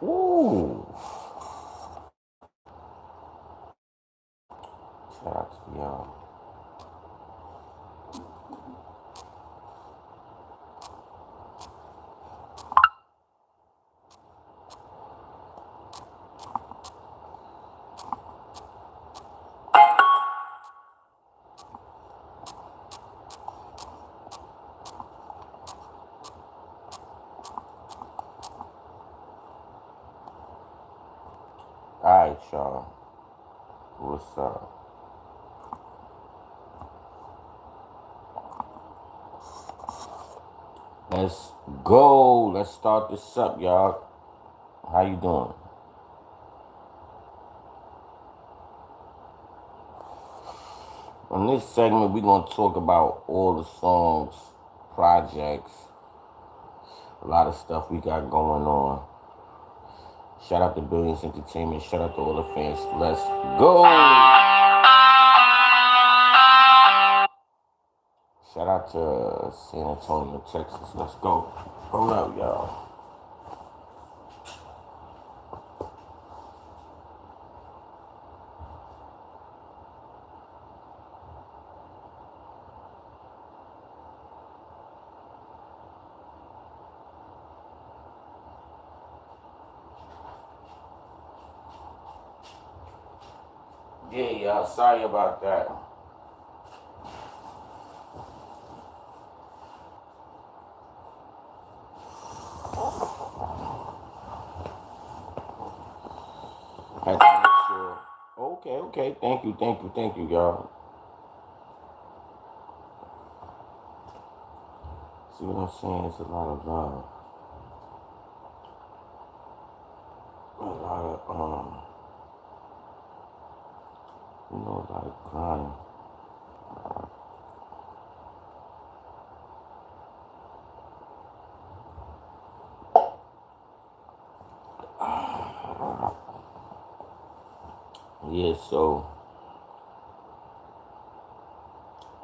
Ooh. Shout out to y'all. Alright, y'all. What's up? Let's go. Let's start this up, y'all. How you doing? In this segment, we're going to talk about all the songs, projects, a lot of stuff we got going on. Shout out to Billions Entertainment. Shout out to all the fans. Let's go. Shout out to San Antonio, Texas. Let's go. Hold up, y'all. Yeah, y'all. Sorry about that. Had to make sure. Okay. Thank you, y'all. See what I'm saying? It's a lot of love. A lot of, a lot of crying. Yeah, so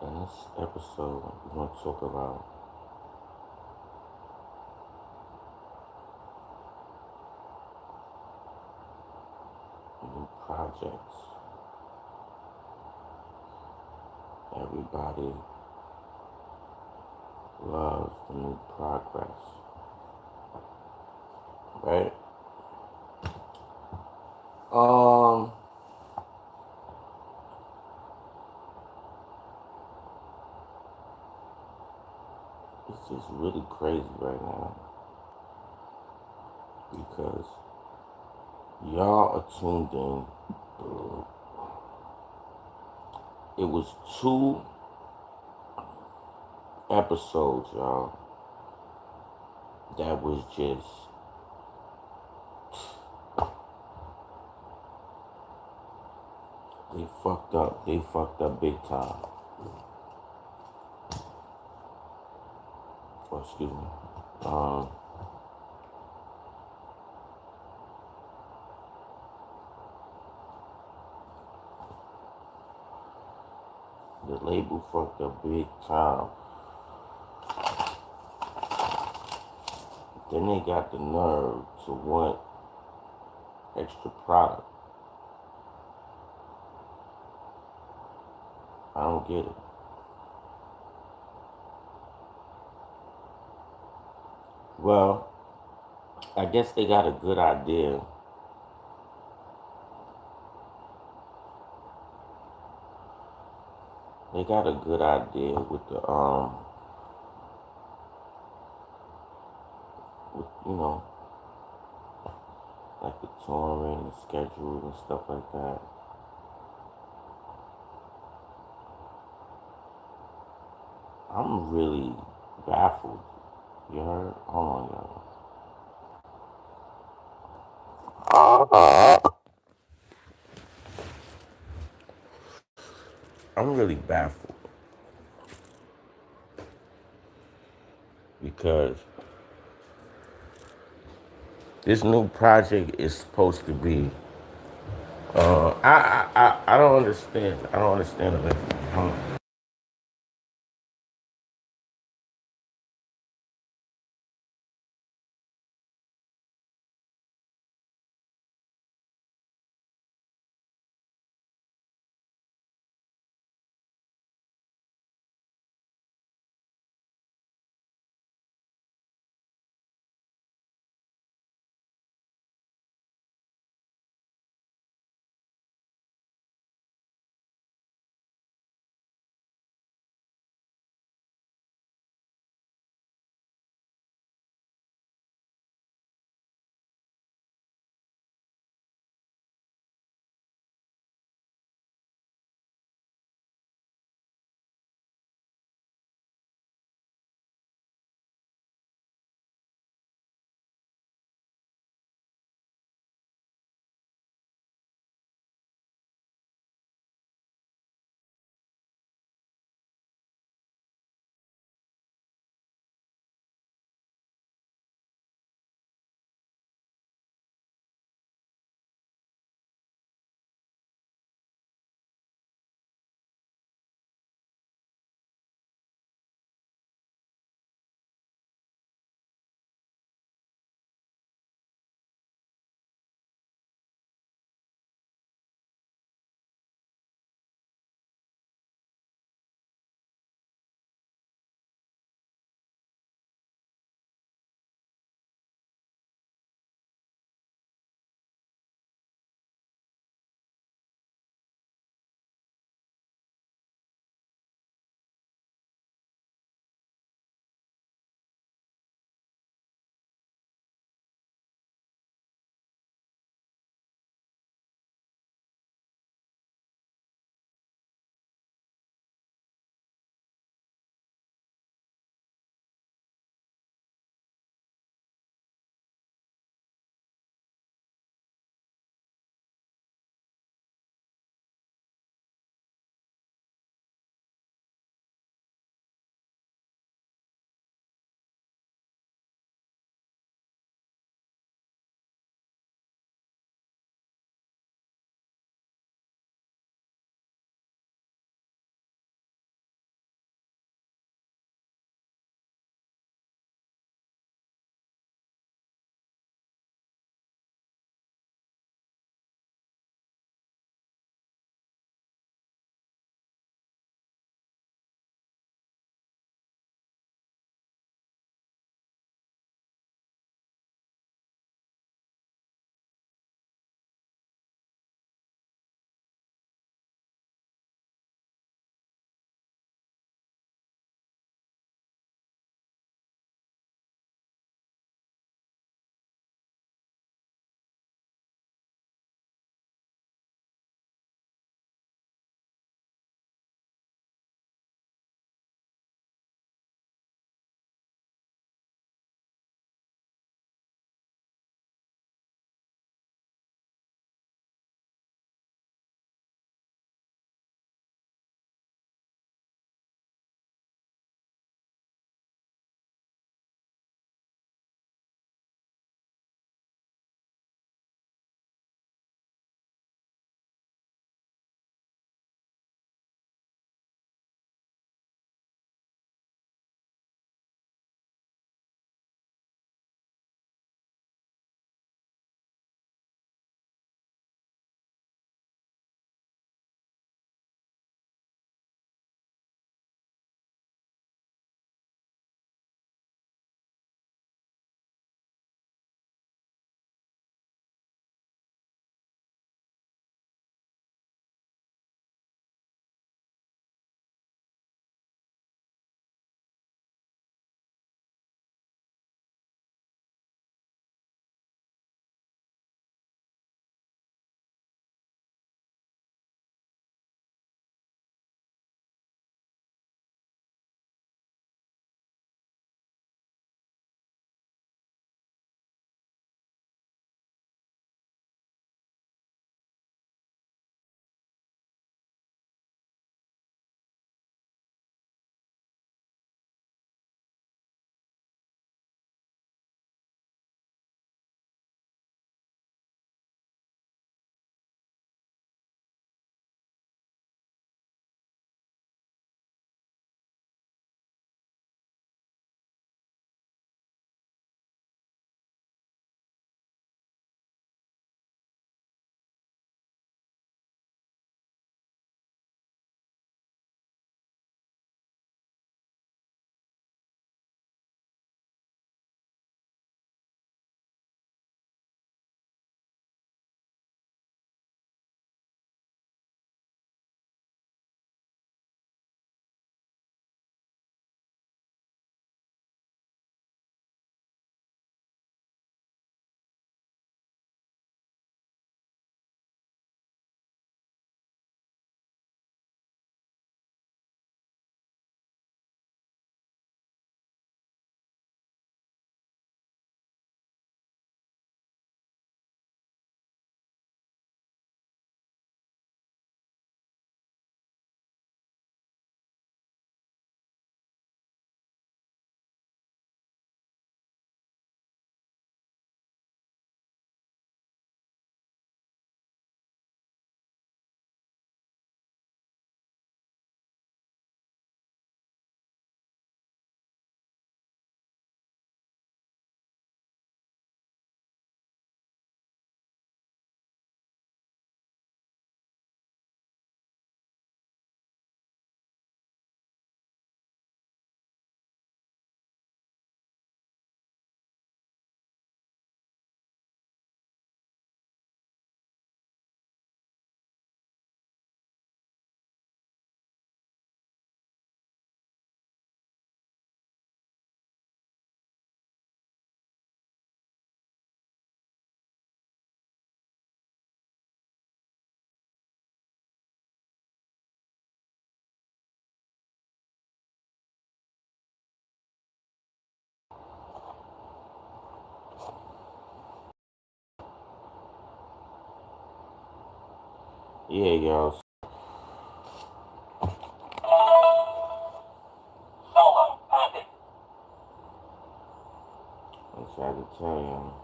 in this episode, we're going to talk about new projects. Everybody loves the new progress, right? It's just really crazy right now because y'all are tuned in. It was 2 episodes, y'all, that was just they fucked up. They fucked up big time. Oh, excuse me. The label fucked up big time. Then they got the nerve to want extra product. I don't get it. Well, I guess they got a good idea. They got a good idea with the with like the touring, the schedule and stuff like that. I'm really baffled. You heard? Hold on, y'all. I'm really baffled because this new project is supposed to be. I don't understand. I don't understand it. Yeah, y'all. I tried to tell y'all.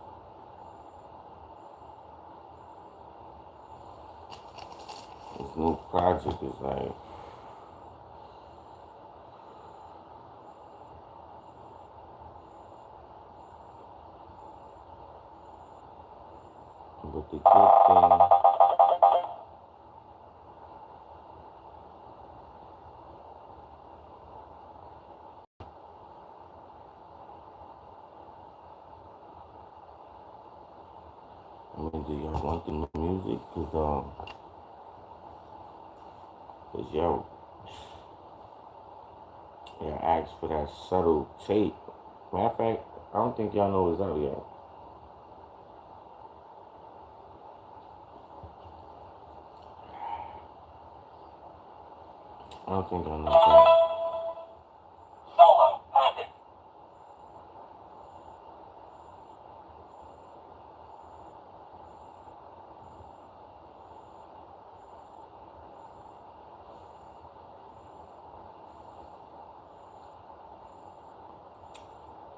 This new project is like, but the good thing, I mean, do y'all want the new music? Cause y'all asked for that subtle tape. Matter of fact, I don't think y'all know it's out yet. I don't think y'all know it's out.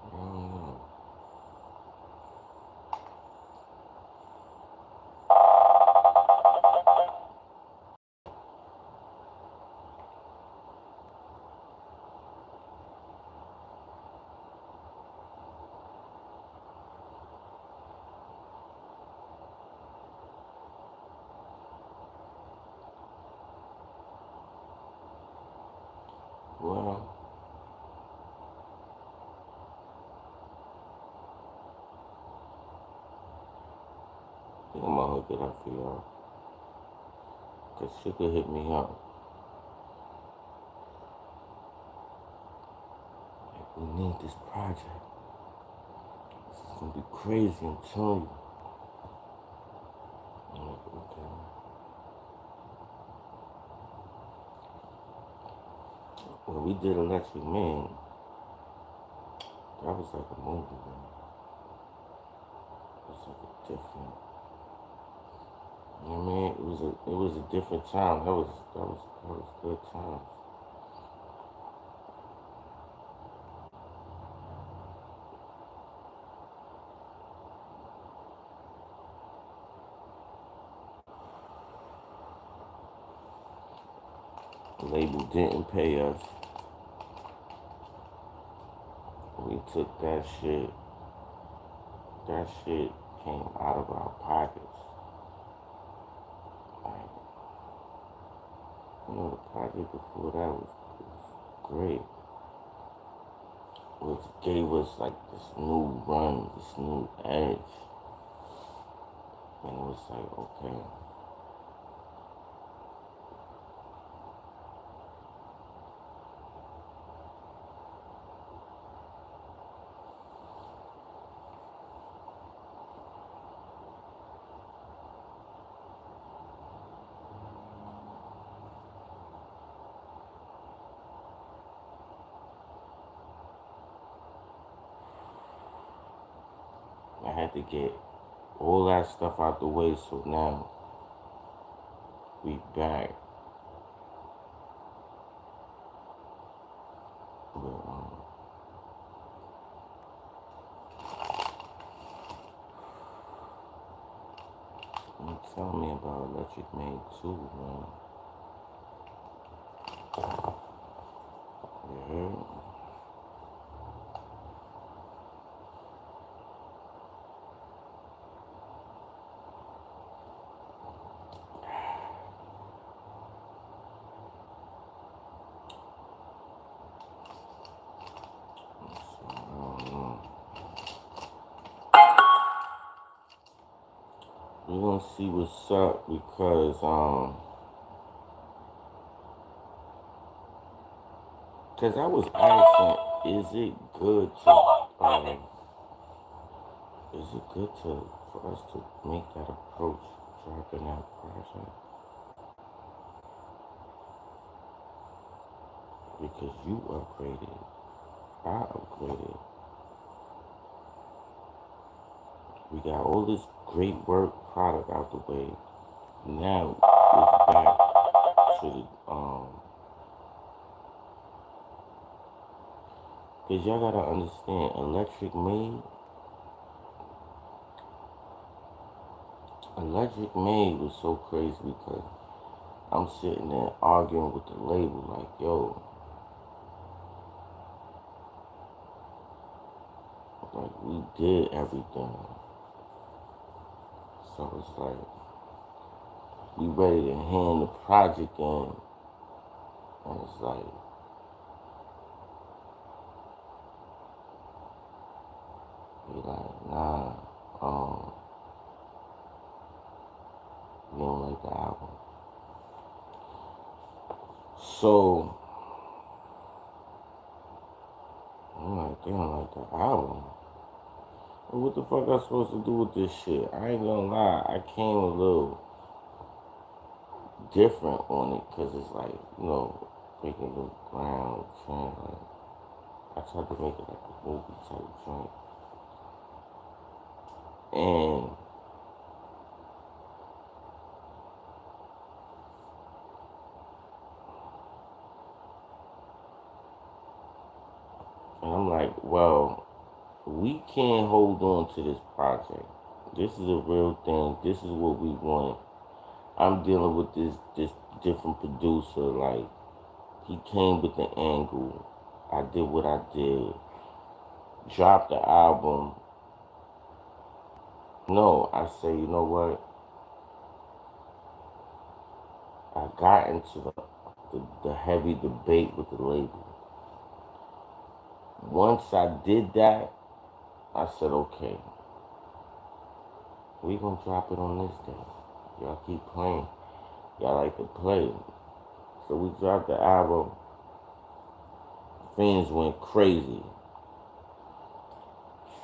I don't know. Well, I think I'm gonna hook it up for y'all. Cause she could hit me up. Like, we need this project. This is gonna be crazy, I'm telling you. I'm like, okay. When we did Electric Man, that was like a movie, man. It was like a different, you know what I mean? It was a different time. That was good times. The label didn't pay us. We took that shit. That shit came out of our pockets. Like, the project before that was great. Which gave us like this new run, this new edge. And it was like, okay. I had to get all that stuff out the way, so now we back. But tell me about Electric Man too, man. Yeah. So, we're gonna see what's up because I was asking, is it good for us to make that approach, dropping that project? Because you upgraded, I upgraded. We got all this great work product out the way. Now is back to the cause y'all gotta understand, Electric Maid was so crazy because I'm sitting there arguing with the label like, yo, like we did everything. So it's like we ready to hand the project in, and it's like we like, nah, we don't like the album. So I'm like, they don't like the album. Well, what the fuck I supposed to do with this shit? I ain't gonna lie, I came a little different on it because it's like, breaking new ground, trying like, I tried to make it like a movie type joint. And I'm like, well, we can't hold on to this project. This is a real thing. This is what we want. I'm dealing with this different producer. Like, he came with the angle. I did what I did. Dropped the album. No, I say, you know what? I got into the heavy debate with the label. Once I did that, I said, okay, we gonna drop it on this day. Y'all keep playing. Y'all like to play. So we dropped the album. Fans went crazy.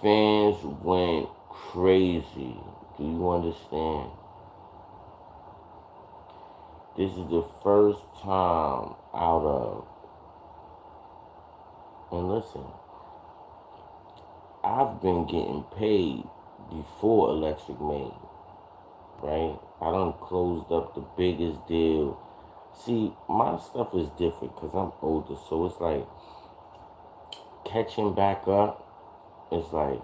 Fans went crazy. Do you understand? This is the first time out of, and listen, I've been getting paid before Electric Maid, right? I done closed up the biggest deal. See, my stuff is different because I'm older, so it's like catching back up. It's like,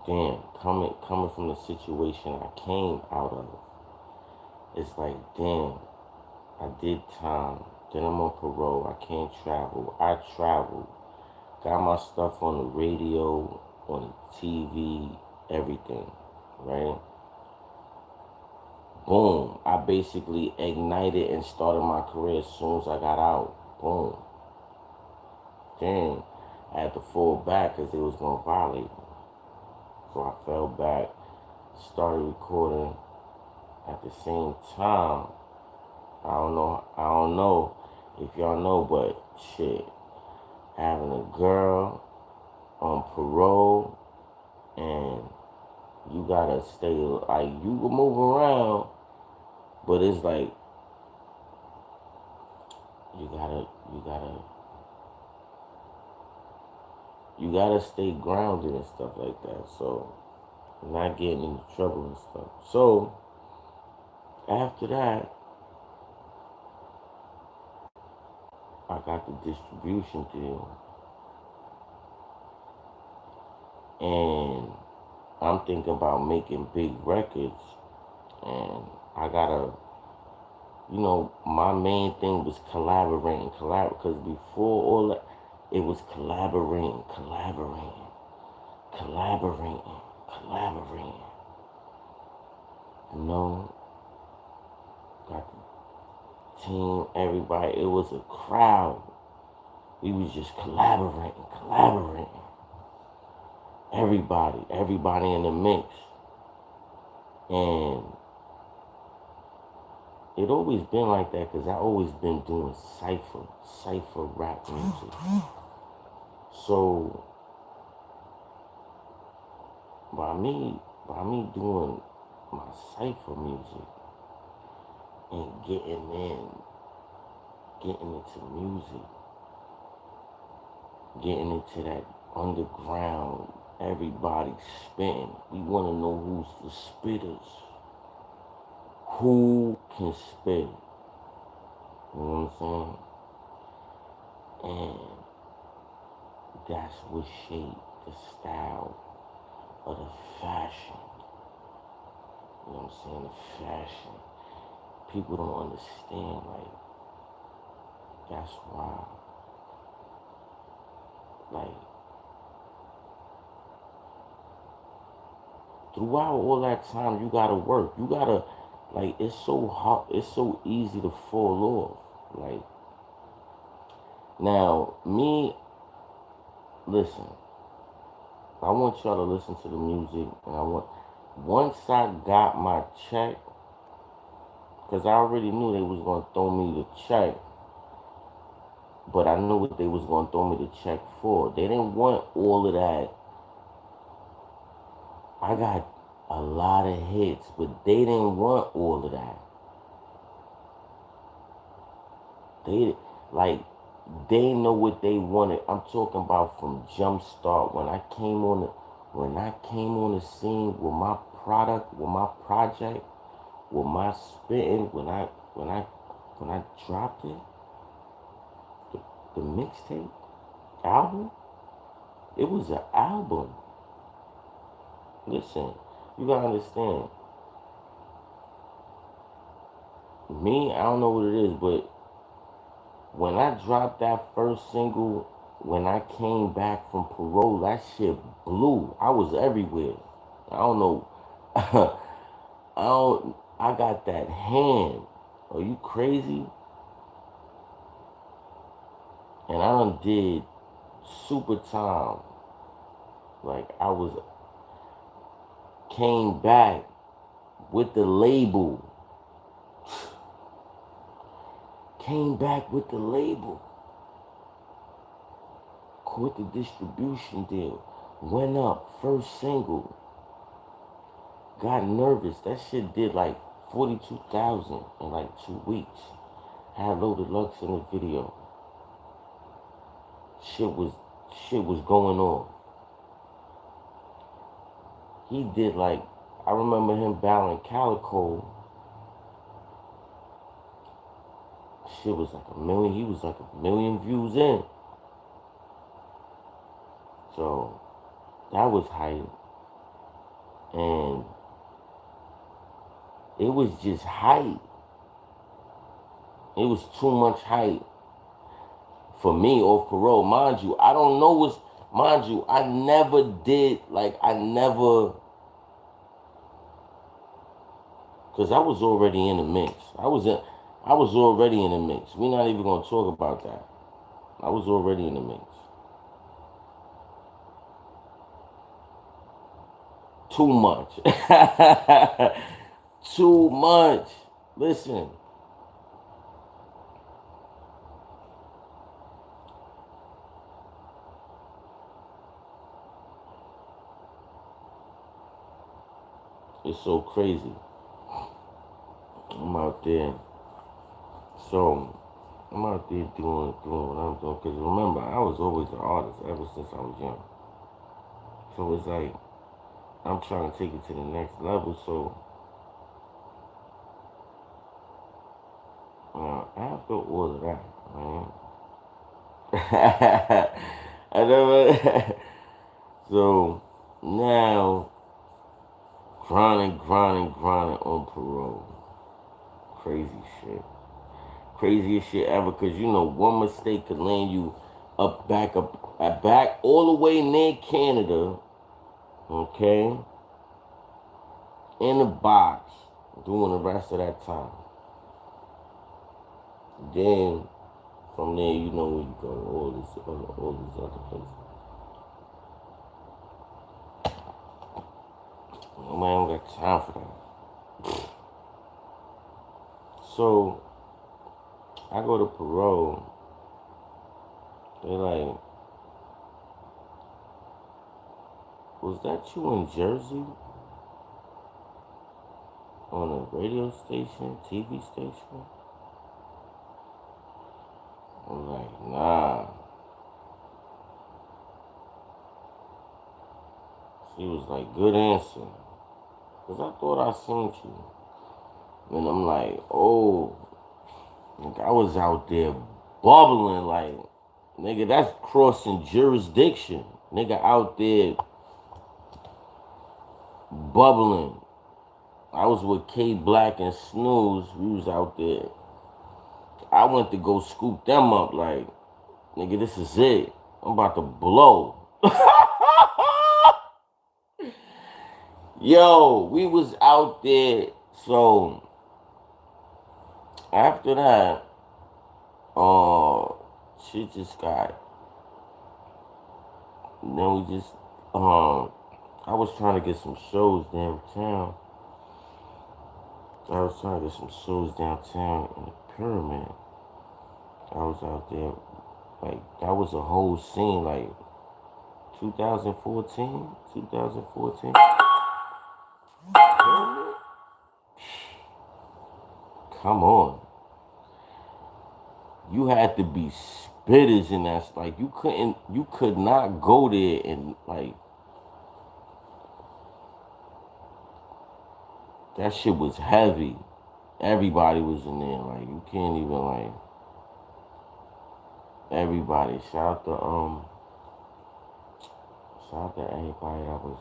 damn, coming from the situation I came out of. It's like, damn, I did time. Then I'm on parole. I can't travel. I traveled. Got my stuff on the radio, on the TV, everything, right? Boom. I basically ignited and started my career as soon as I got out. Boom. Then I had to fall back because they was going to violate me. So I fell back, started recording at the same time. I don't know if y'all know, but shit, having a girl on parole and you gotta stay, like, you can move around, but it's like you gotta you gotta stay grounded and stuff like that, so not getting into trouble and stuff. So after that, I got the distribution deal, and I'm thinking about making big records, and I gotta, my main thing was because before all that, it was collaborating, collaborating. Got the team, everybody. It was a crowd. We was just collaborating. Everybody in the mix. And it always been like that because I always been doing cipher rap music. So by me doing my cipher music and getting into music, getting into that underground, everybody spitting. We want to know who's the spitters. who can spit. You know what I'm saying? And that's what shaped the style of the fashion. You know what I'm saying? The fashion. People don't understand, like, that's why. Like, throughout all that time, you gotta work. You gotta, like, it's so hard, it's so easy to fall off. Like, now, me, listen, I want y'all to listen to the music, and once I got my check, because I already knew they was gonna throw me the check, but I knew what they was gonna throw me the check for. They didn't want all of that. I got a lot of hits, but they didn't want all of that. They like they know what they wanted. I'm talking about from jump start. When I came on the scene with my product, with my project, with my spitting, when I dropped it, the mixtape album, it was an album. Listen, you gotta understand. Me, I don't know what it is, but when I dropped that first single, when I came back from parole, that shit blew. I was everywhere. I don't know. I got that hand. Are you crazy? And I done did super time. Like came back with the label. Came back with the label. Quit the distribution deal. Went up, first single. Got nervous. That shit did like 42,000 in like 2 weeks. Had Loaded Lux in the video. Shit was going on. He did like, I remember him battling Calico. Shit was like 1 million. He was like 1 million views in. So that was hype. And it was just hype. It was too much hype for me off parole. Mind you, I don't know what's, mind you, I never did, like, because I was already in the mix. I was already in the mix. We're not even going to talk about that. I was already in the mix. Too much. Too much. Listen. It's so crazy. I'm out there. So, I'm out there doing what I'm doing. Because remember, I was always an artist ever since I was young. So it's like, I'm trying to take it to the next level. So, after all of that, man. I never. So, now, grinding on parole. Crazy shit. Craziest shit ever, because you know one mistake could land you back all the way near Canada, okay, in the box, doing the rest of that time. Then from there, you know where you go, all these other places. Man, I don't got time for that. So I go to parole. They like, was that you in Jersey? On a radio station, TV station? I'm like, nah. She was like, good answer. Because I thought I seen you. And I'm like, oh, like I was out there bubbling like, nigga, that's crossing jurisdiction. Nigga out there bubbling. I was with K Black and Snooze. We was out there. I went to go scoop them up like, nigga, this is it. I'm about to blow. Yo, we was out there. So after that, uh, shit just got. Then we just, I was trying to get some shows downtown. I was trying to get some shows downtown in the Pyramid. I was out there, like that was a whole scene, like 2014, 2014. Come on, you had to be spitters in that. Like you could not go there and like that shit was heavy. Everybody was in there. Like you can't even like everybody. Shout out to everybody that was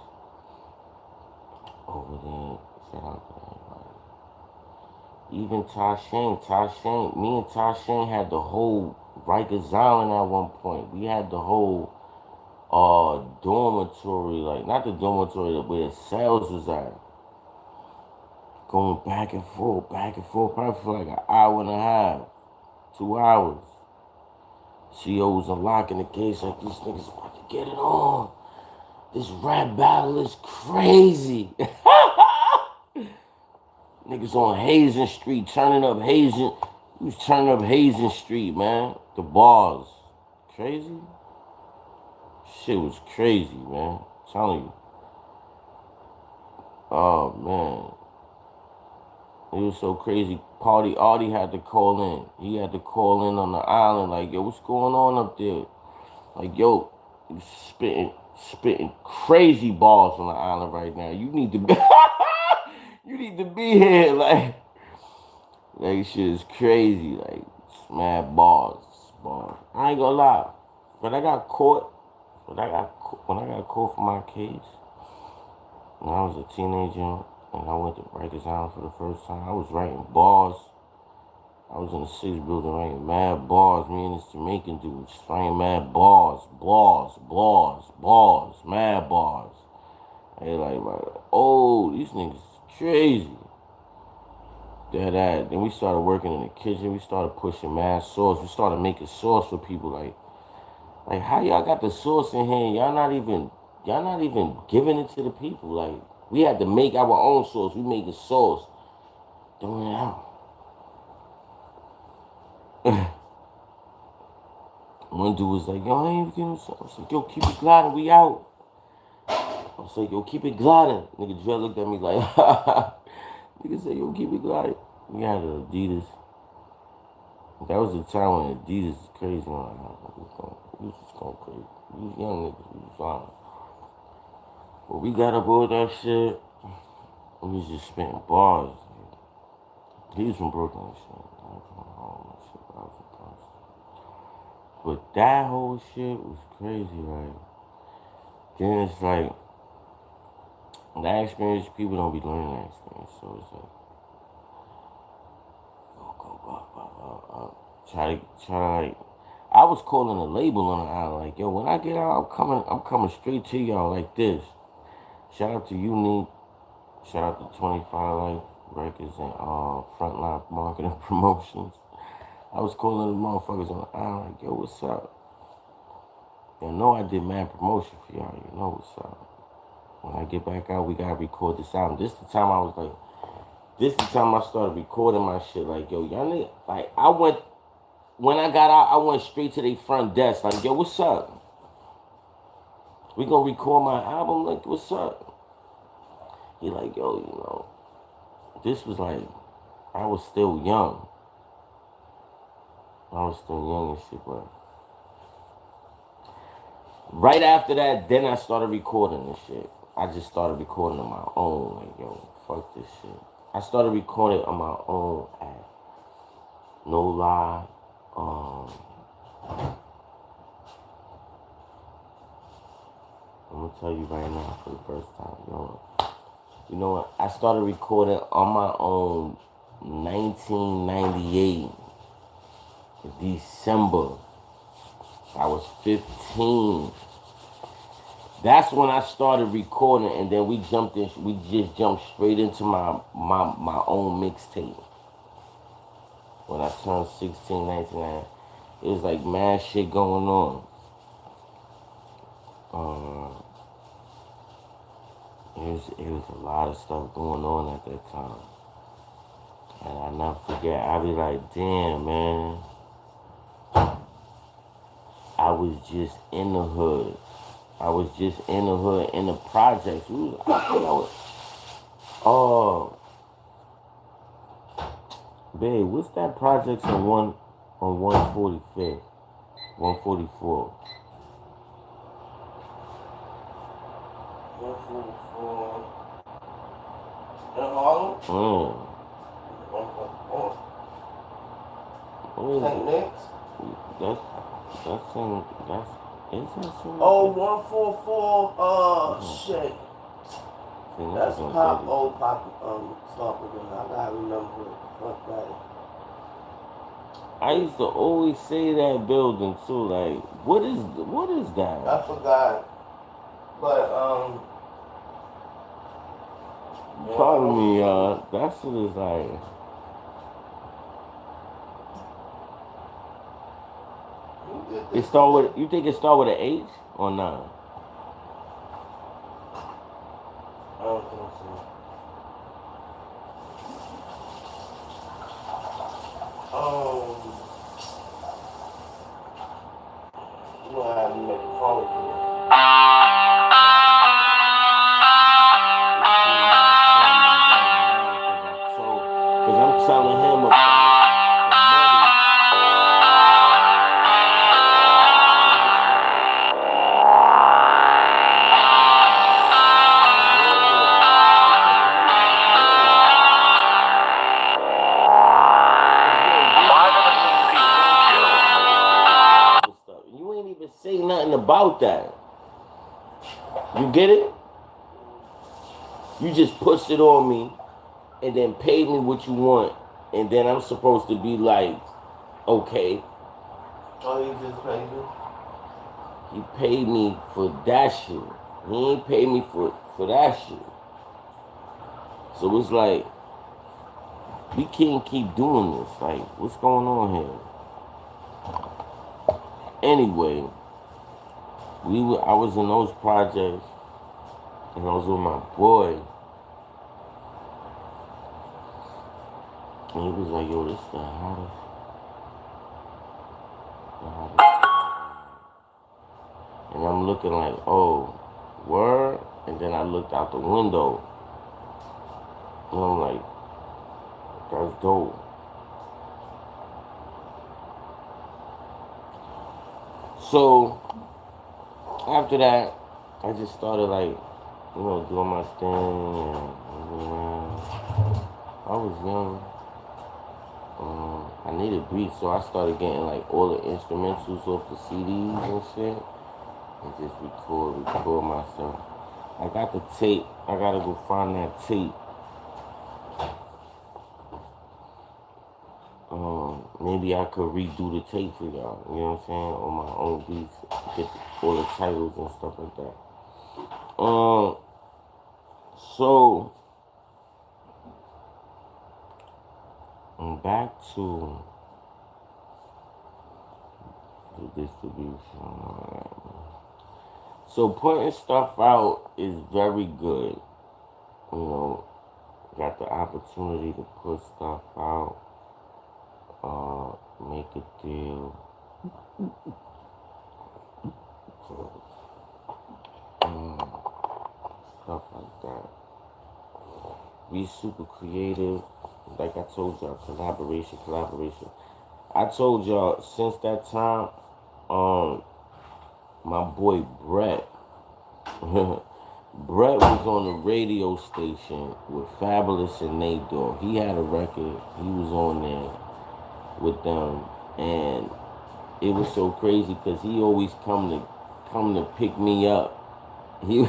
over there. Shout out to everybody. Even Tashain, me and Tashain had the whole Rikers Island at one point. We had the whole dormitory, like not the dormitory where the cells was at. Going back and forth, probably for like an hour and a half, 2 hours. CO's unlocking the case like these niggas about to get it on. This rap battle is crazy. Niggas on Hazen Street, turning up Hazen. He was turning up Hazen Street, man. The bars. Crazy? Shit was crazy, man. I'm telling you. Oh, man. It was so crazy. Artie had to call in. He had to call in on the island, like, yo, what's going on up there? Like, yo, spitting crazy balls on the island right now. You need to be you need to be here. Like shit is crazy. Like mad balls. I ain't gonna lie. When I got caught for my case, when I was a teenager and I went to Rikers Island for the first time, I was writing bars. I was in the 6th building writing mad bars. Me and this Jamaican dude just writing mad bars, mad bars. They like, oh, these niggas is crazy. That. Then we started working in the kitchen. We started pushing mad sauce. We started making sauce for people. Like how y'all got the sauce in here? Y'all not even giving it to the people. Like we had to make our own sauce. We making sauce. Throwing it out. One dude was like, yo, I ain't getting sauce. I was like, yo, keep it gliding. We out. I was like, yo, keep it gliding. Nigga Dre looked at me like, nigga said, yo, keep it gliding. We had Adidas. That was the time when Adidas was crazy. We was just going crazy. We was young niggas. We was fine. But we got up all that shit. We was just spitting bars. He was from Brooklyn and shit. I was from home and shit. I was from Bronx. But that whole shit was crazy, right? Then it's like, that experience, people don't be learning that experience. So it's like, try to like, I was calling a label on the island, like, yo, when I get out, I'm coming straight to y'all like this. Shout out to Unique, shout out to 25 Life Records and Frontline Marketing Promotions. I was calling the motherfuckers on the island, like, yo, what's up? You know I did mad promotion for y'all, you know what's up. When I get back out, we gotta record this album. This the time I started recording my shit. Like, yo, y'all nigga, like, when I got out, I went straight to their front desk. Like, yo, what's up? We gonna record my album? Like, what's up? He like, yo, you know, this was like, I was still young. And shit, but right after that, then I started recording this shit. I just started recording on my own. Like, yo, fuck this shit. I started recording on my own at No Lie. I'm gonna tell you right now for the first time. You know what? I started recording on my own 1998 December. I was 15. That's when I started recording, and then we just jumped straight into my own mixtape. When I turned 16, 19, it was like mad shit going on. It was a lot of stuff going on at that time. And I never forget, I be like, damn, man. I was just in the hood. In the projects. Oh, babe, what's that projects on 145th? 144. 144. In Harlem? 144. St. Nick's? Isn't that St. Oh, 144, shit. That's old pop, stop again. I gotta remember what the fuck that is. I used to always say that building too. Like, what is that? I forgot. But pardon me, y'all. That shit is like. It start with. You think it start with an H or not? I don't think so. You know how to make a phone call. Because I'm telling him about you ain't even say nothing about that. You get it? You just pushed it on me and then paid me what you want, and then I'm supposed to be like, okay. Oh, he just paid you? He paid me for that shit. He ain't paid me for that shit. So it's like, we can't keep doing this. Like, what's going on here? Anyway, I was in those projects, and I was with my boy. And he was like, yo, this is the hottest. And I'm looking like, oh, word? And then I looked out the window. And I'm like, that's dope. So, after that, I just started like, doing my thing and moving around. I was young. I needed beats, so I started getting like all the instrumentals off the CDs and shit, and just record myself. I got the tape. I gotta go find that tape. Maybe I could redo the tape for y'all. You know what I'm saying? On my own beats, get all the titles and stuff like that. So I'm back to the distribution. So putting stuff out is very good. Got the opportunity to put stuff out, make a deal. Stuff like that. Be super creative. Like I told y'all, collaboration. I told y'all since that time, my boy Brett, Brett was on the radio station with Fabulous and Nate Dogg. He had a record. He was on there with them, and it was so crazy because he always come to pick me up. He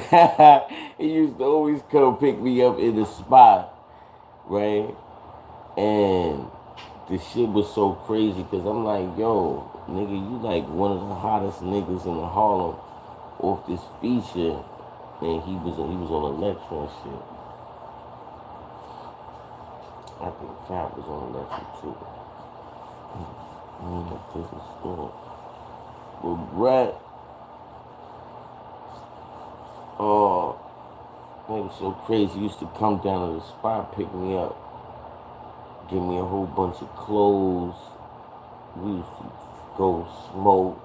he used to always come pick me up in the spot, right? And the shit was so crazy because I'm like, yo, nigga, you like one of the hottest niggas in Harlem off this feature, and he was on Electra and shit. I think Fab was on Electra too. This is story. But Brett, it was so crazy. He used to come down to the spot, pick me up, give me a whole bunch of clothes. We used to go smoke,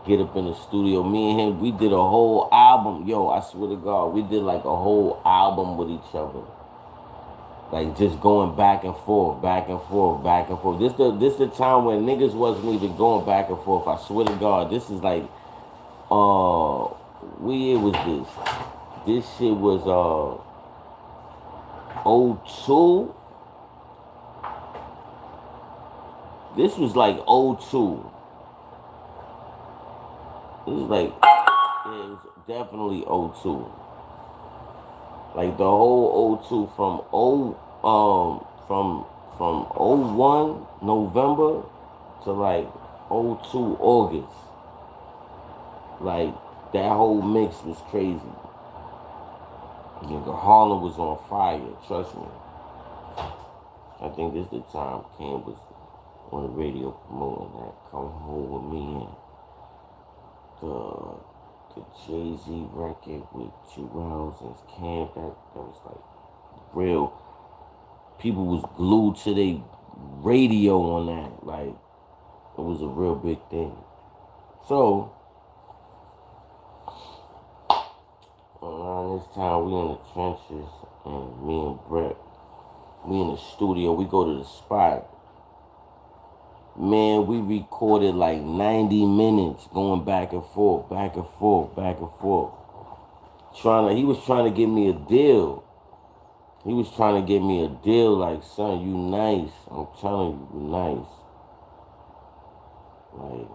get up in the studio. Me and him, we did a whole album. Yo, I swear to God, we did like a whole album with each other. Like just going back and forth, back and forth, back and forth. This the time when niggas wasn't even going back and forth. I swear to God, this is like, what year was this? This shit was '02. This was like '02. This is like, yeah, it was definitely '02. Like the whole '02 from '01 November to like '02 August. Like that whole mix was crazy. Nigga, Harlem was on fire, trust me. I think this is the time Cam was on the radio promoting that Come Home With Me and the Jay-Z record with Jewels and Cam. That was like real. People was glued to their radio on that. Like, it was a real big thing. So, around this time, we in the trenches, and me and Brett, we in the studio. We go to the spot. Man, we recorded like 90 minutes going back and forth, back and forth, back and forth. He was trying to get me a deal. He was trying to get me a deal like, son, you nice. I'm telling you, you nice. Like,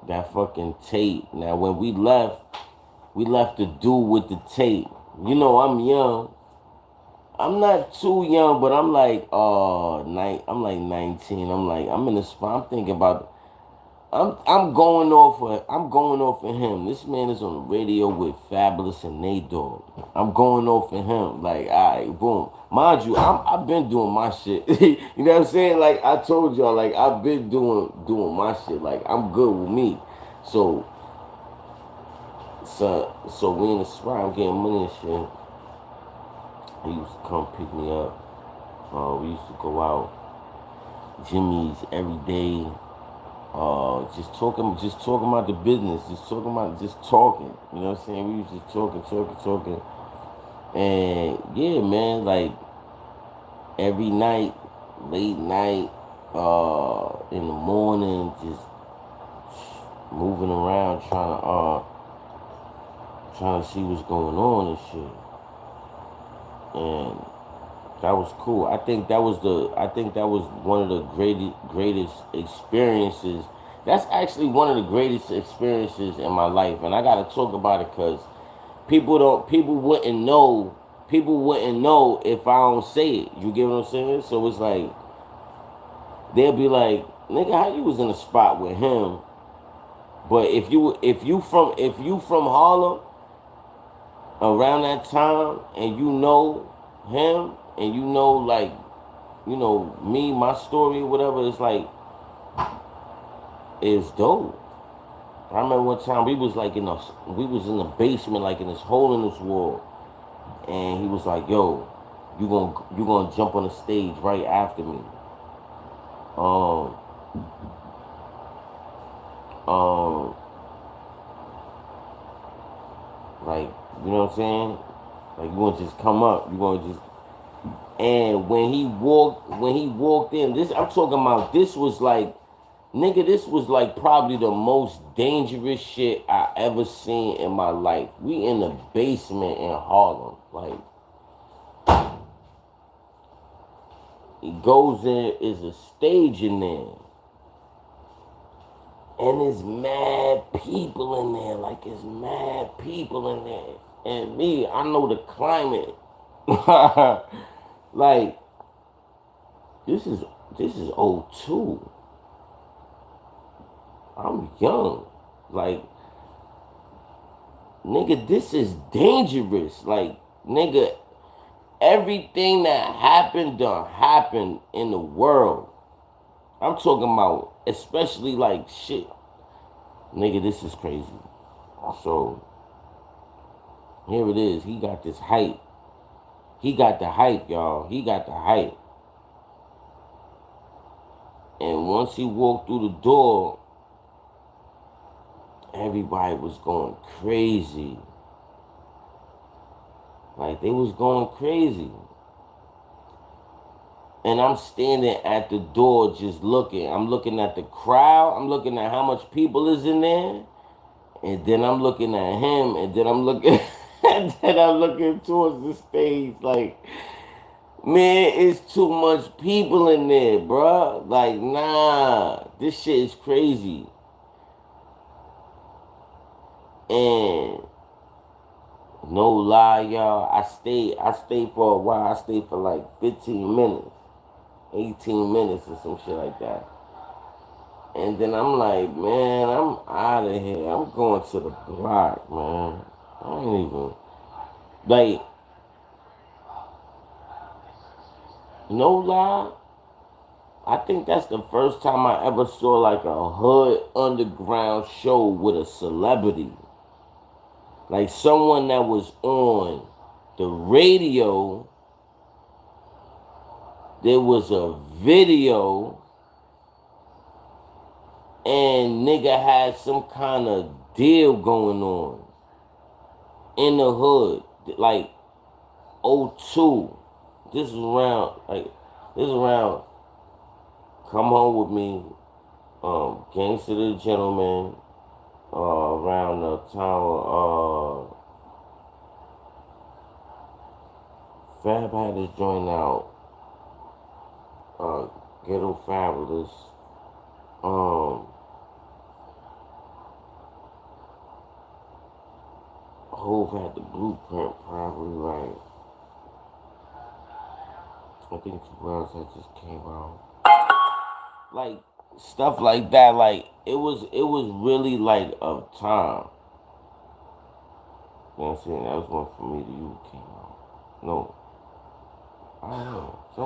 that fucking tape. Now, when we left the dude with the tape. You know, I'm young. I'm not too young, but I'm like, I'm like 19. I'm in the spot. I'm thinking about, I'm going off of him. This man is on the radio with Fabulous and Nate Dogg. I'm going off of him. Like, alright, boom. Mind you, I've been doing my shit. You know what I'm saying? Like I told y'all, like I've been doing my shit. Like I'm good with me. So we in the spot. I'm getting money and shit. He used to come pick me up. We used to go out Jimmy's every day. Just talking about the business, just talking. You know what I'm saying? We was just talking. And yeah, man, like every night, late night, in the morning, just moving around trying to see what's going on and shit. And that was cool. I think that was one of the greatest experiences. That's actually one of the greatest experiences in my life, and I gotta talk about it because people wouldn't know if I don't say it. You get what I'm saying? So it's like they'll be like, nigga, how you was in a spot with him? But if you from Harlem around that time and you know him and you know, like, you know, me, my story, whatever, it's like, it's dope. I remember one time we was in the basement, like in this hole in this wall, and he was like, yo, you gonna jump on the stage right after me. Like, you know what I'm saying? Like, you gonna just come up, and when he walked in, I'm talking about, this was like Nigga, this was like probably the most dangerous shit I ever seen in my life. We in the basement in Harlem. Like, he goes in, is a stage in there. And there's mad people in there. Like, it's mad people in there. And me, I know the climate. Like, this is '02. I'm young. Like, nigga, this is dangerous. Like, nigga, everything that happened done happened in the world. I'm talking about, especially like shit. Nigga, this is crazy. So, here it is. He got this hype. He got the hype, y'all. He got the hype. And once he walked through the door, everybody was going crazy. Like, they was going crazy. And I'm standing at the door just looking. I'm looking at the crowd. I'm looking at how much people is in there. And then I'm looking at him. And then I'm looking and then I'm looking towards the stage like, man, it's too much people in there, bruh. Like, nah. This shit is crazy. And no lie, y'all. I stayed for a while. I stayed for like 15 minutes. 18 minutes or some shit like that. And then I'm like, man, I'm out of here. I'm going to the block, man. I ain't even, like, no lie. I think that's the first time I ever saw like a hood underground show with a celebrity. Like someone that was on the radio. There was a video and nigga had some kind of deal going on in the hood, like '02. This is around, Come Home With Me, Gangsta the Gentleman, around the time of, Fab had his joint out, Ghetto Fabulous, Hove had the Blueprint probably, like, I think two else that just came out. Like, stuff like that, like, it was really like a time. You know what I'm saying? That was when For Me to You came out. No. I don't know. So,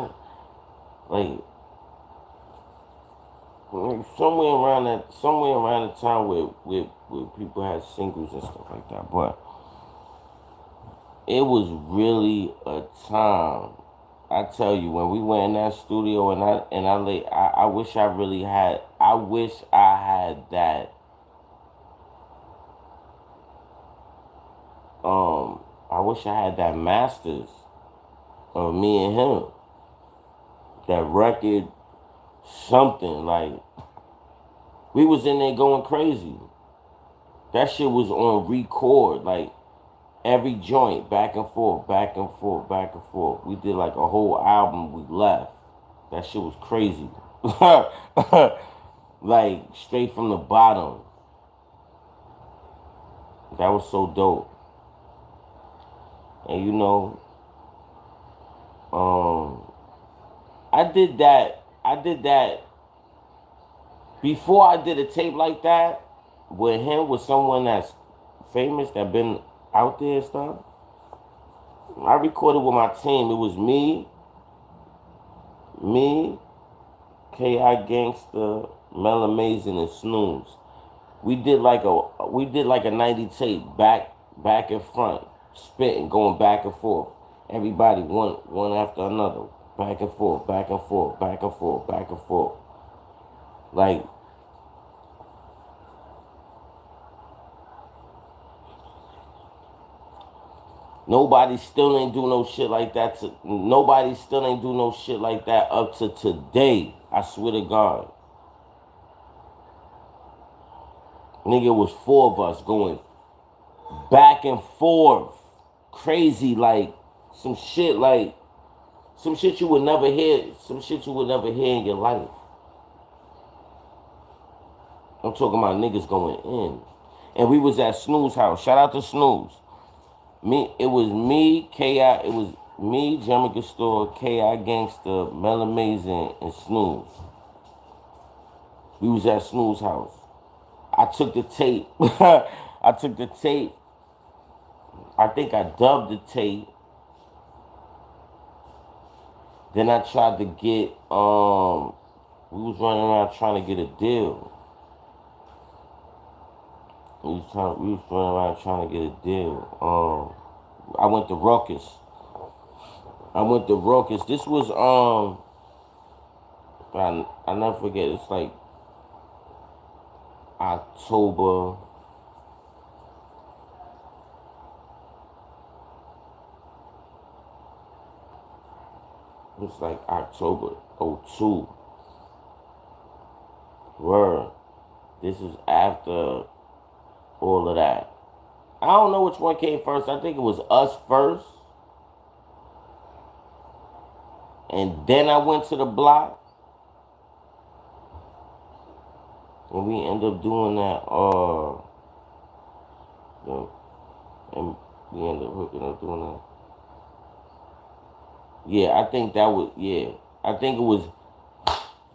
like somewhere around the time where people had singles and stuff like that. But it was really a time. I tell you, when we went in that studio I wish I really had. I wish I had that. I wish I had that masters of me and him. That record, something like we was in there going crazy. That shit was on record, like every joint, back and forth, back and forth, back and forth. We did like a whole album. We left. That shit was crazy. Like straight from the bottom. That was so dope. And you know, I did that before I did a tape like that with him, with someone that's famous, that been out there and stuff. I recorded with my team. It was me, K.I. Gangsta, Mel Amazing, and Snooze. We did like a 90 tape, back and front, spitting, going back and forth. Everybody one after another, back and forth, back and forth, back and forth, back and forth. Like, nobody still ain't do no shit like that. Nobody still ain't do no shit like that up to today. I swear to God. Nigga, it was four of us going back and forth. Crazy, some shit like some shit you would never hear. Some shit you would never hear in your life. I'm talking about niggas going in. And we was at Snooze house. Shout out to Snooze. It was me, K.I., it was me, Jamaica Store, K.I. Gangster, Mel Amazing, and Snooze. We was at Snooze house. I took the tape. I took the tape. I think I dubbed the tape. Then I tried to get, we was running around trying to get a deal. We was running around trying to get a deal. I went to Ruckus. This was, I never forget, it's like October. It was like October 02. Word. This is after all of that. I don't know which one came first. I think it was us first. And then I went to the block. And we ended up doing that, and we ended up hooking up doing that. Yeah, I think that was, I think it was,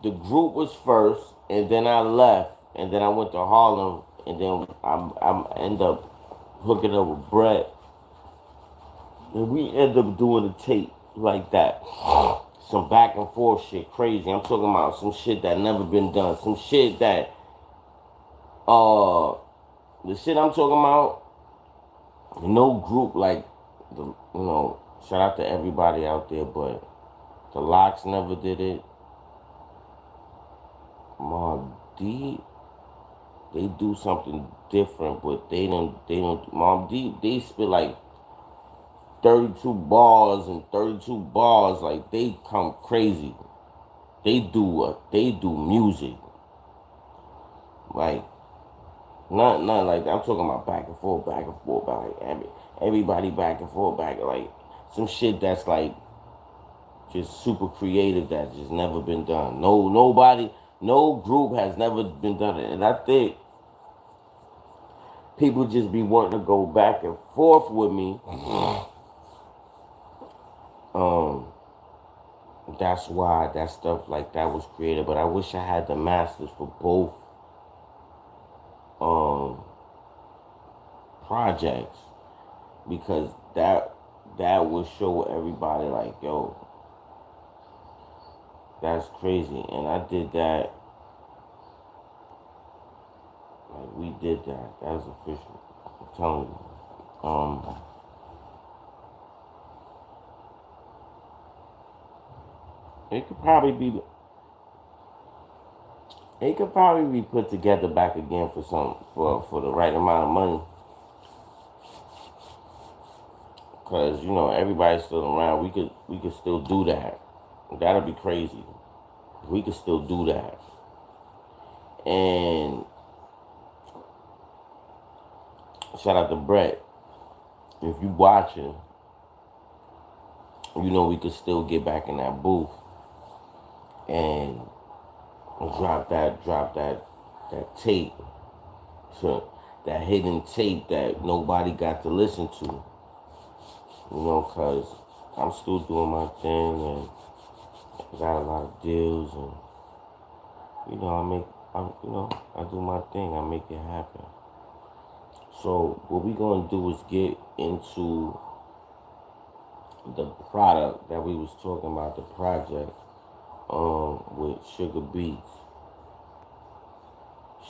the group was first, and then I left, and then I went to Harlem, and then I end up hooking up with Brett. And we end up doing the tape like that. Some back and forth shit, crazy. I'm talking about some shit that never been done. Some shit that, the shit I'm talking about, no group shout out to everybody out there, but the Locks never did it. Mobb Deep, they do something different, but they don't, Mobb Deep, they spit like 32 bars and 32 bars, like they come crazy. They do music. Like, not like that. I'm talking about back and forth, like everybody back and forth, like some shit that's like just super creative that's just never been done. No group has never been done it. And I think people just be wanting to go back and forth with me. That's why that stuff like that was created. But I wish I had the masters for both projects, because that would show everybody like, yo, that's crazy. And I did that. Like, we did that. That was official. I'm telling you. It could probably be put together back again for the right amount of money. Cause everybody's still around. We could still do that. That'll be crazy. We could still do that. And shout out to Brett. If you watching, we could still get back in that booth and drop that tape, that hidden tape that nobody got to listen to. Cause I'm still doing my thing and I got a lot of deals, and I do my thing. I make it happen. So what we gonna do is get into the product that we was talking about, the project, with Sugar Beats.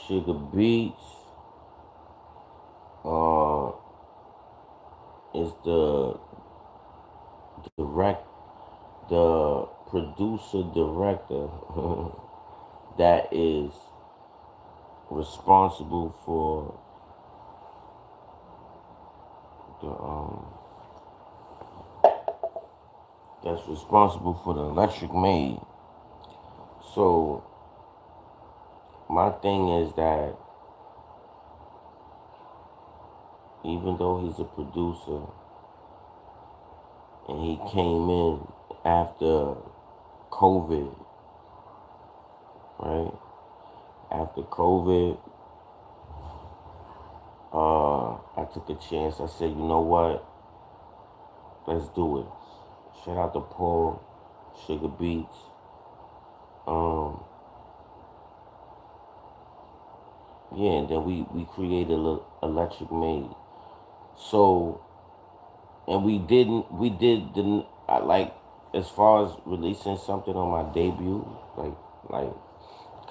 Sugar Beats, is the producer director that is responsible for the Electric Maid. So my thing is that even though he's a producer, and he came in after COVID, right? After COVID, I took a chance. I said, you know what? Let's do it. Shout out to Paul, Sugar Beats. Yeah, and then we created Electric Made. So, and we did the, like, as far as releasing something on my debut, like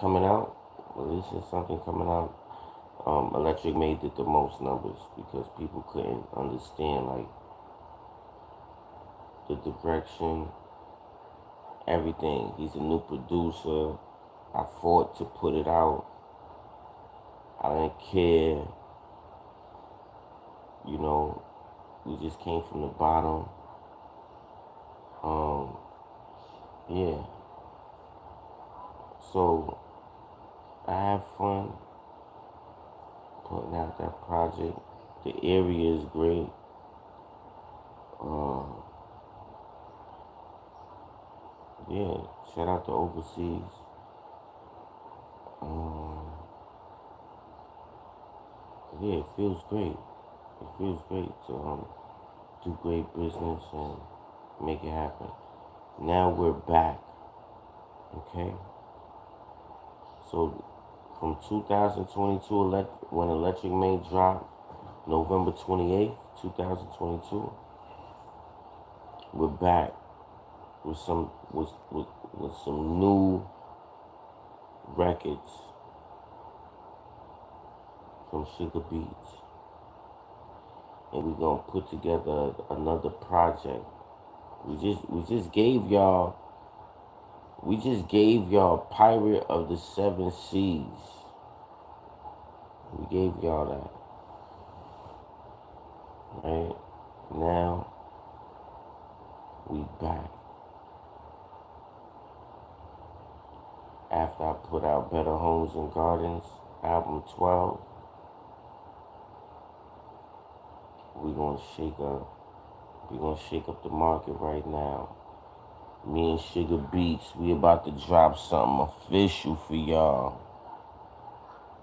coming out, releasing something coming out, Electric Made did the most numbers because people couldn't understand, like, the direction, everything. He's a new producer. I fought to put it out. I didn't care. You know, we just came from the bottom. Yeah. So I have fun putting out that project. The area is great. Yeah. Shout out to overseas. Yeah, it feels great. It feels great to do great business and make it happen. Now we're back. Okay. So from 2022, when Electric Made dropped, November 28th, 2022, we're back with some new records from Sugar Beats, and we're gonna put together another project. We just gave y'all Pirate of the Seven Seas. We gave y'all that. Right? Now we back. After I put out Better Homes and Gardens, album 12, we're gonna shake up the market right now. Me and Sugar Beats, we about to drop something official for y'all.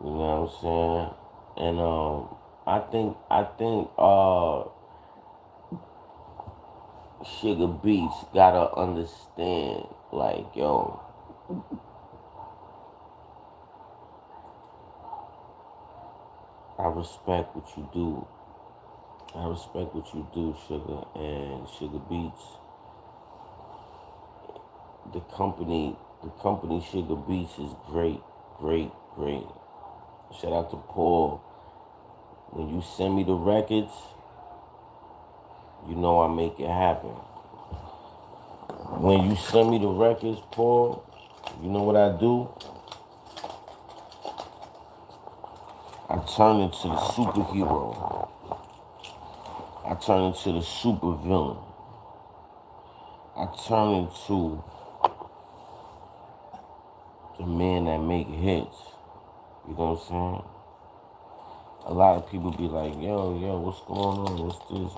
You know what I'm saying? And I think Sugar Beats gotta understand, like, yo, I respect what you do. I respect what you do, Sugar, and Sugar Beats. The company Sugar Beats is great, great, great. Shout out to Paul. When you send me the records, you know I make it happen. When you send me the records, Paul, you know what I do? I turn into the superhero. I turn into the super villain. I turn into the man that make hits. You know what I'm saying? A lot of people be like, yo, what's going on? What's this?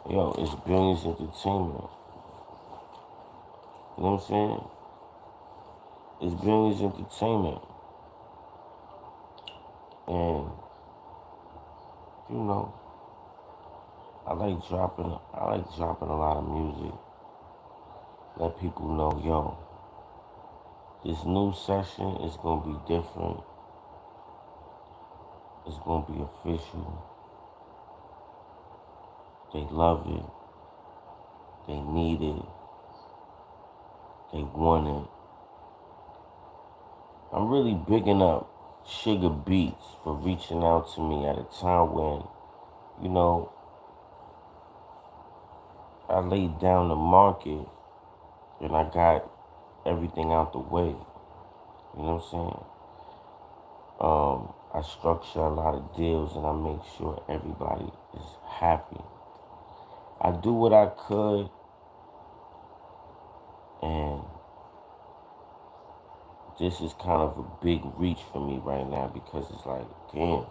Yo, it's Billions Entertainment. You know what I'm saying? It's Billions Entertainment. And, you know, I like dropping a lot of music. Let people know, yo, this new session is gonna be different. It's gonna be official. They love it. They need it. They want it. I'm really bigging up Sugar Beats for reaching out to me at a time when, you know, I laid down the market and I got everything out the way. You know what I'm saying? I structure a lot of deals and I make sure everybody is happy. I do what I could, and this is kind of a big reach for me right now because it's like, damn.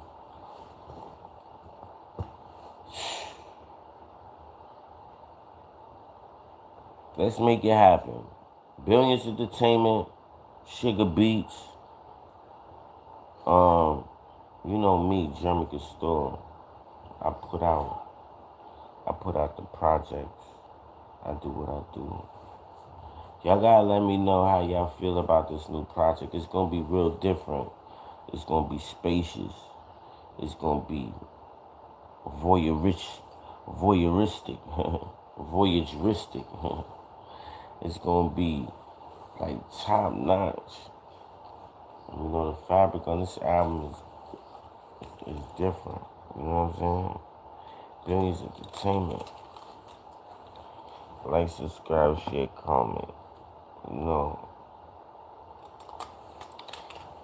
Let's make it happen. Billions Entertainment, Sugar Beats. You know me, Jermica Store. I put out the projects. I do what I do. Y'all gotta let me know how y'all feel about this new project. It's gonna be real different. It's gonna be spacious. It's gonna be voyeuristic. Voyeuristic. It's gonna be like top notch. You know, the fabric on this album is different. You know what I'm saying? Billions Entertainment. Like, subscribe, share, comment. You know,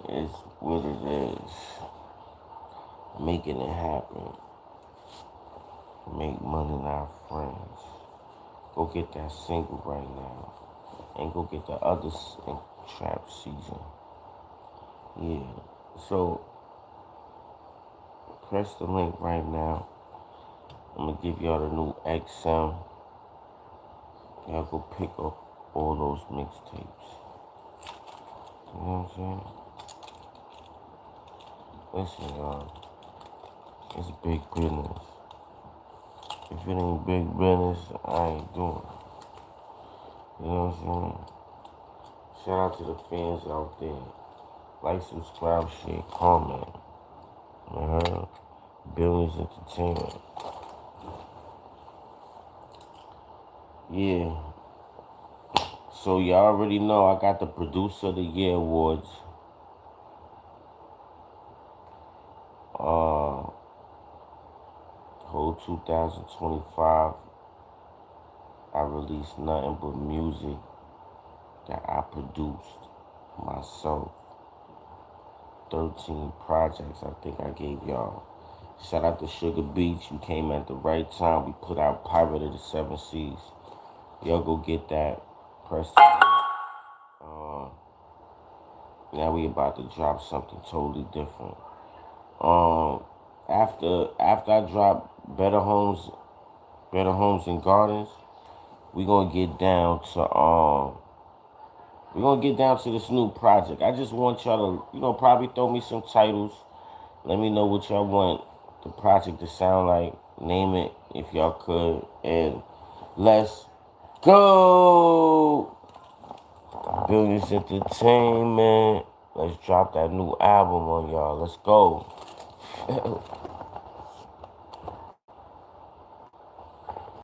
it's what it is. Making it happen. Make money, not friends. Go get that single right now. And go get the other trap season. Yeah. So, press the link right now. I'm going to give y'all the new XM. Y'all go pick up all those mixtapes. You know what I'm saying? Listen, y'all. It's big business. If it ain't big business, I ain't doing it. You know what I'm saying? Shout out to the fans out there. Like, subscribe, share, comment. You heard? Billions Entertainment. Yeah. So y'all already know I got the Producer of the Year awards. Whole 2025, I released nothing but music that I produced myself. 13 projects I think I gave y'all. Shout out to Sugar Beats. You came at the right time. We put out Pirate of the Seven Seas. Y'all go get that. Press the now we about to drop something totally different. After I drop Better Homes and Gardens, we're gonna get down to this new project. I just want y'all to, probably throw me some titles. Let me know what y'all want the project to sound like. Name it if y'all could. And let's go! Billions Entertainment. Let's drop that new album on y'all. Let's go.